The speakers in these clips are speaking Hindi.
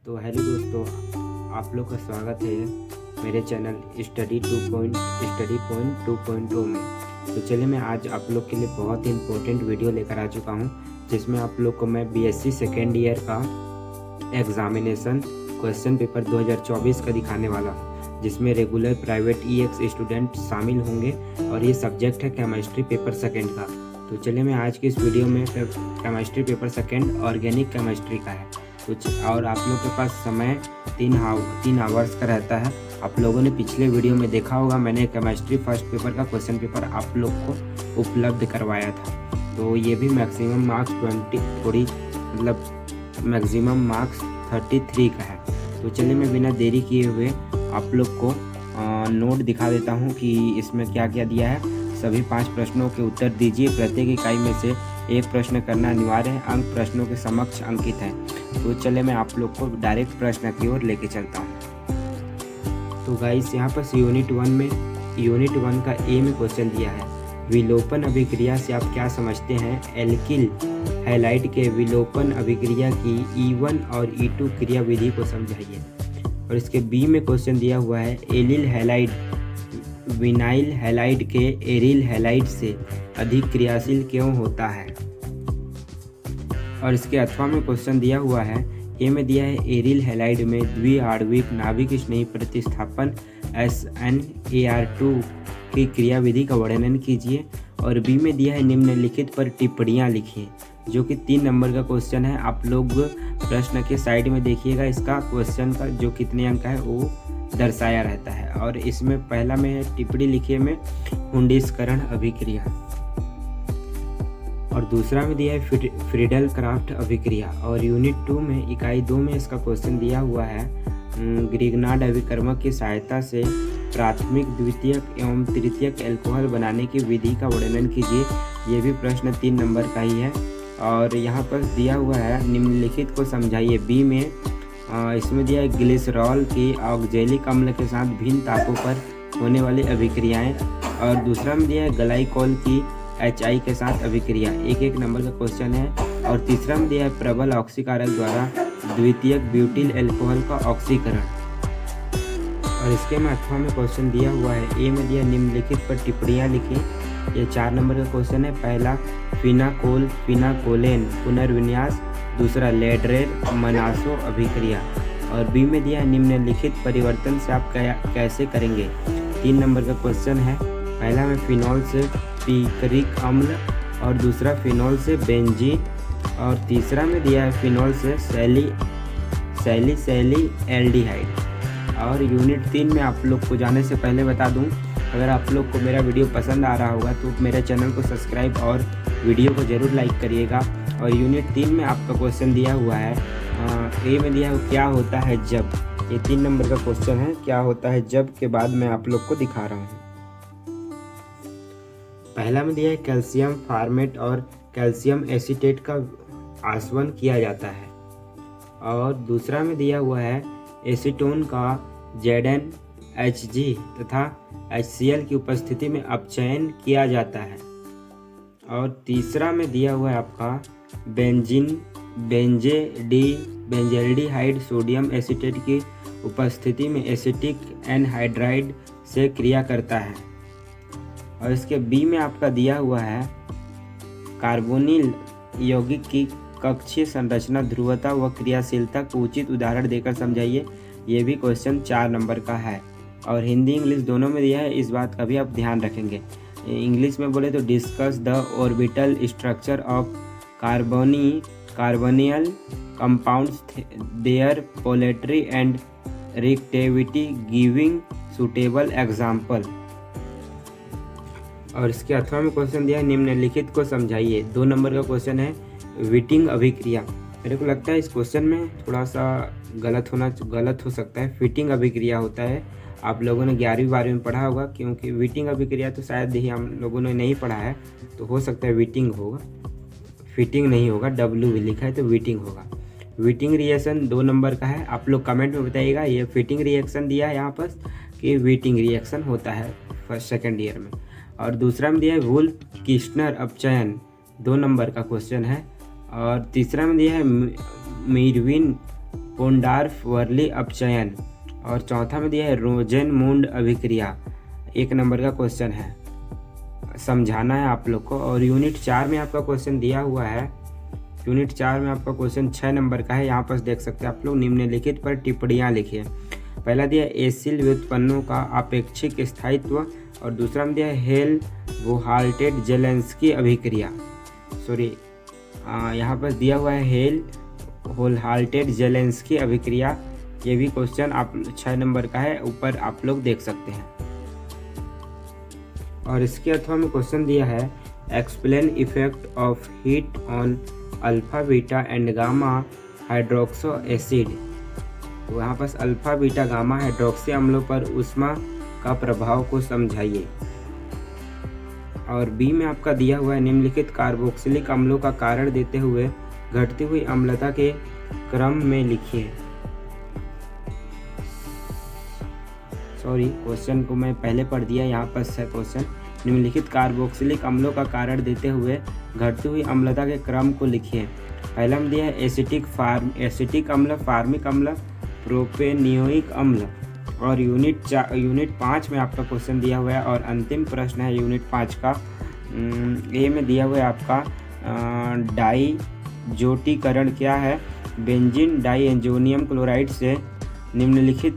तो हेलो दोस्तों, आप लोग का स्वागत है मेरे चैनल स्टडी पॉइंट 2.0 में। तो चलिए, मैं आज आप लोग के लिए बहुत ही इम्पोर्टेंट वीडियो लेकर आ चुका हूं, जिसमें आप लोग को मैं बीएससी सेकेंड ईयर का एग्जामिनेशन क्वेश्चन पेपर 2024 का दिखाने वाला हूं, जिसमें रेगुलर प्राइवेट ईएक्स स्टूडेंट शामिल होंगे और ये सब्जेक्ट है केमिस्ट्री पेपर सेकेंड का। तो चलिए, मैं आज की इस वीडियो में chemistry paper second organic chemistry का है कुछ, और आप लोग के पास समय 3 आवर्स का रहता है। आप लोगों ने पिछले वीडियो में देखा होगा, मैंने केमिस्ट्री फर्स्ट पेपर का क्वेश्चन पेपर आप लोग को उपलब्ध करवाया था। तो ये भी मैक्सिमम मार्क्स 33 का है। तो चलिए, मैं बिना देरी किए हुए आप लोग को नोट दिखा देता हूँ कि इसमें क्या क्या दिया है। सभी 5 प्रश्नों के उत्तर दीजिए। प्रत्येक इकाई में से एक प्रश्न करना अनिवार्य है। अंक प्रश्नों के समक्ष अंकित है। तो चले, मैं आप लोग को डायरेक्ट प्रश्न की ओर लेके चलता हूँ। तो गाइस, यहाँ पर यूनिट 1 का ए में क्वेश्चन दिया है, विलोपन अभिक्रिया से आप क्या समझते हैं? एल्किल हैलाइड के विलोपन अभिक्रिया की E1 और E2 क्रिया विधि को समझाइए। और इसके बी में क्वेश्चन दिया हुआ है, एलिल हैलाइड विनाइल हैलाइड के एरिल हैलाइड से अधिक क्रियाशील क्यों होता है? और इसके अथवा में क्वेश्चन दिया हुआ है, ए में दिया है एरिल हैलाइड में द्विआण्विक नाभिक स्नेही प्रतिस्थापन SnAr2 की क्रिया विधि का वर्णन कीजिए। और बी में दिया है निम्नलिखित पर टिप्पणियाँ लिखिए, जो कि 3 नंबर का क्वेश्चन है। आप लोग प्रश्न के साइड में देखिएगा, इसका क्वेश्चन का जो कितने अंक है वो दर्शाया रहता है। और इसमें पहला में है टिप्पणी लिखिए में हुंडिस्करण अभिक्रिया, और दूसरा में दिया है फ्रीडल क्राफ्ट अभिक्रिया। और यूनिट 2 में इकाई 2 में इसका क्वेश्चन दिया हुआ है, ग्रिग्नार्ड अभिकर्मक की सहायता से प्राथमिक, द्वितीयक एवं तृतीयक अल्कोहल बनाने की विधि का वर्णन कीजिए। ये भी प्रश्न 3 नंबर का ही है। और यहाँ पर दिया हुआ है निम्नलिखित को समझाइए। बी में इसमें दिया है ग्लिसरॉल की ऑक्जेलिक अम्ल के साथ भिन्न तापों पर होने वाली अभिक्रियाएं। और दूसरा में दिया है ग्लाइकोल की HI के साथ अभिक्रिया। एक नंबर का क्वेश्चन है। और तीसरा में दिया है प्रबल ऑक्सीकारक द्वारा द्वितीयक ब्यूटिल अल्कोहल का ऑक्सीकरण। और इसके में अथवा में क्वेश्चन दिया हुआ है, ए में दिया निम्नलिखित पर टिप्पणियाँ लिखी। ये 4 नंबर का क्वेश्चन है। पहला फिनाकोलेन पुनर्विन्यास, दूसरा लेड्रेर मनासो अभिक्रिया। और बी में दिया निम्नलिखित परिवर्तन से आप कैसे करेंगे? 3 नंबर का क्वेश्चन है। पहला में फिनॉल से पिकरिक अम्ल, और दूसरा फिनॉल से बेंजीन, और तीसरा में दिया है फिनॉल से सैली एल्डिहाइड। और यूनिट 3 में आप लोग को जाने से पहले बता दूं, अगर आप लोग को मेरा वीडियो पसंद आ रहा होगा तो मेरे चैनल को सब्सक्राइब और वीडियो को ज़रूर लाइक करिएगा। और यूनिट 3 में आपका क्वेश्चन दिया हुआ है, ए में दिया है क्या होता है जब। ये 3 नंबर का क्वेश्चन है, क्या होता है जब के बाद मैं आप लोग को दिखा रहा हूँ। पहला में दिया है कैल्शियम फार्मेट और कैल्शियम एसीटेट का आसवन किया जाता है। और दूसरा में दिया हुआ है एसीटोन का ZnHg तथा HCl की उपस्थिति में अपचयन किया जाता है। और तीसरा में दिया हुआ है आपका बेंजेल्डिहाइड सोडियम एसीटेट की उपस्थिति में एसिटिक एनहाइड्राइड से क्रिया करता है। और इसके बी में आपका दिया हुआ है कार्बोनिल यौगिक की कक्षीय संरचना, ध्रुवता व क्रियाशीलता को उचित उदाहरण देकर समझाइए। ये भी क्वेश्चन 4 नंबर का है। और हिंदी इंग्लिश दोनों में दिया है, इस बात का भी आप ध्यान रखेंगे। इंग्लिश में बोले तो discuss the orbital structure of carbonyl compounds, their polarity and reactivity, giving suitable example. और इसके अथवा में क्वेश्चन दिया है, निम्नलिखित को समझाइए। 2 नंबर का क्वेश्चन है विटिंग अभिक्रिया। मेरे को लगता है इस क्वेश्चन में थोड़ा सा गलत हो सकता है। फिटिंग अभिक्रिया होता है, आप लोगों ने 11वीं 12वीं में पढ़ा होगा, क्योंकि विटिंग अभिक्रिया तो शायद ही हम लोगों ने नहीं पढ़ा है, तो हो सकता है विटिंग होगा, फिटिंग नहीं होगा। W भी लिखा है तो विटिंग होगा। विटिंग रिएक्शन 2 नंबर का है। आप लोग कमेंट में बताइएगा ये फिटिंग रिएक्शन दिया है यहाँ पर कि विटिंग रिएक्शन होता है फर्स्ट सेकेंड ईयर में। और दूसरा में दिया है वुल्फ किस्टनर अपचयन, 2 नंबर का क्वेश्चन है। और तीसरा में दिया है मीरविन कोंडार्फ वर्ली अपचयन। और चौथा में दिया है रोजेनमुंड अभिक्रिया। 1 नंबर का क्वेश्चन है, समझाना है आप लोग को। और यूनिट 4 में आपका क्वेश्चन दिया हुआ है। यूनिट 4 में आपका क्वेश्चन 6 नंबर का है। यहाँ पर देख सकते हैं आप लोग, निम्नलिखित पर टिप्पणियाँ लिखिए। पहला दिया एसिल व्युत्पन्नों का अपेक्षिक स्थायित्व, और दूसरा में दिया है हेल-वोहाल्टेट-जेलेंस्की अभिक्रिया। यहाँ पर दिया हुआ है हेल-वोहाल्टेट-जेलेंस्की अभिक्रिया। ये भी क्वेश्चन आप 6 नंबर का है, ऊपर आप लोग देख सकते हैं। और इसके अथवा में क्वेश्चन दिया है explain effect of heat on alpha beta and gamma hydroxo acid. तो यहाँ पर अल्फा बीटा गामा हाइड्रोक्सी अम्लों पर ऊष्मा का प्रभाव को समझाइए। और बी में आपका दिया हुआ है निम्नलिखित कार्बोक्सिलिक अम्लों का कारण देते हुए घटती हुई अम्लता के क्रम में लिखिए। क्वेश्चन को मैं पहले पढ़ दिया, यहाँ पर है क्वेश्चन। निम्नलिखित कार्बोक्सिलिक अम्लों का कारण देते हुए घटती हुई अम्लता के क्रम को लिखिए। पहला में दिया है एसिटिक अम्ल, फार्मिक अम्ल, प्रोपेनियोइक अम्ल। और यूनिट 5 में आपका क्वेश्चन दिया हुआ है। और अंतिम प्रश्न है यूनिट 5 का। ए में दिया हुआ है आपका डाइजोटीकरण क्या है। बेंजीन डाइएंजोनियम क्लोराइड से निम्नलिखित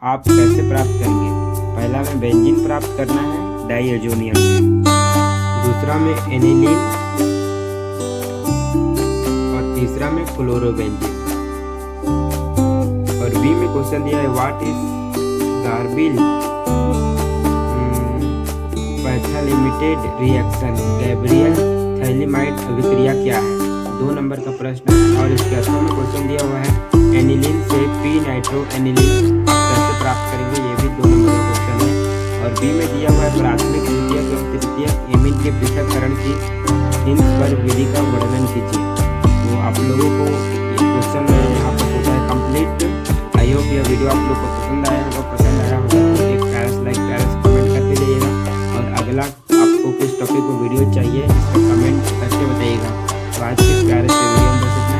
आप कैसे प्राप्त करेंगे। पहला में बेंजीन प्राप्त करना है डाइएंजोनियम से, दूसरा में एनिलीन, और तीसरा में क्लोरोबेंजीन। और बी में क्वेश्चन दिया है what is Gabriel phthalimide reaction, Gabriel phthalimide अभिक्रिया क्या है। 2 नंबर का प्रश्न है। और इसके अथवा में क्वेश्चन दिया हुआ है एनिलीन से पी नाइट्रो एनिलीन कैसे प्राप्त करेंगे, ये भी 2 नंबर का क्वेश्चन है। और बी में दिया हुआ है प्राथमिक द्वितीयक एवं तृतीयक एमीन के पृथक्करण की हिंसबर्ग विधि का वर्णन कीजिए। तो आप लोगों को ये क्वेश्चन यहाँ पर होता है कंप्लीट। आई होप यह वीडियो आप लोग को पसंद आया होगा तो एक प्यारा लाइक प्यारा कमेंट करते जाइएगा। और अगला आपको किस टॉपिक पर वीडियो चाहिए इसका कमेंट करके बताइएगा। तो आज के प्यारे से वीडियो में बस इतना।